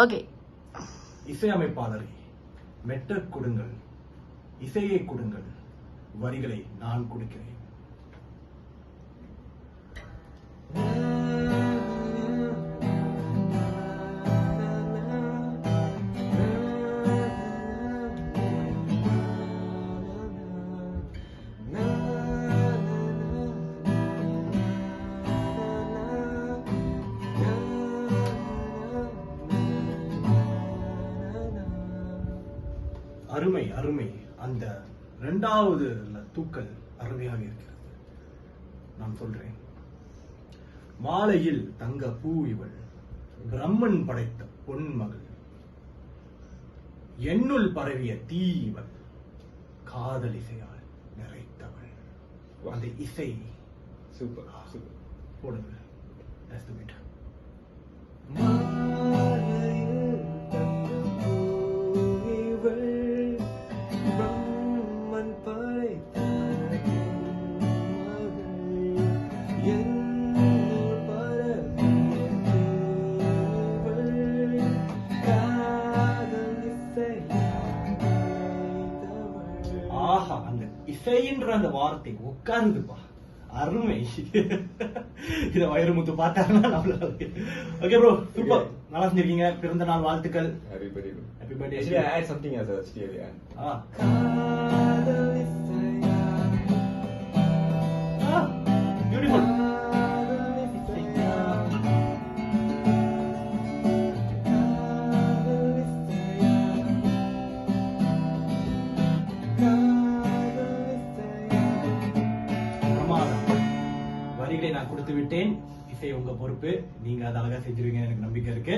Okay. இசையமைப்பாளரை மெட்ட கொடுங்கள், இசையை கொடுங்கள், வரிகளை நான் கொடுக்கிறேன். அருமை அருமை. அந்த இரண்டாவது தூக்கல் அருமையாக இருக்கிறது. நான் சொல்றேன். மாலையில் தங்க பூ இவள், பிரம்மன் படைத்த பொன்மகள், என்னுள் பரவிய தீ இவள், காதல் இசையால் நிறைத்தவள். அந்த இசை சூப்பர் சூப்பர் போடுங்க. That's the beat. ஆஹா, அந்த இசைன்ற அந்த வார்த்தை உட்கார்ந்துப்பா, அருமை. இத வைரமுத்து பார்த்தாருன்னா நம்மளால. ஓகே ப்ரோ, சூப்பர், நல்லா செஞ்சிருக்கீங்க. பிறந்த நாள் வாழ்த்துக்கள். Happy birthday. Happy birthday. Actually, I add something as a still, yeah. Beautiful. வரிகளை நான் கொடுத்து விட்டேன். இசை உங்க பொறுப்பு. நீங்க அதை அழகா செஞ்சிருவீங்க, எனக்கு நம்பிக்கை இருக்கு.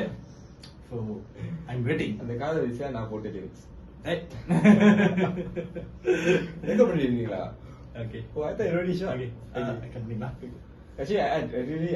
So I'm waiting. அந்த காதல் விஷயம் நான் போட்டு லிரிக்ஸ் Right. எங்க பண்ணிருக்கீங்களா? Okay. Oh, I thought you already shot. Okay. Continue. Actually, I really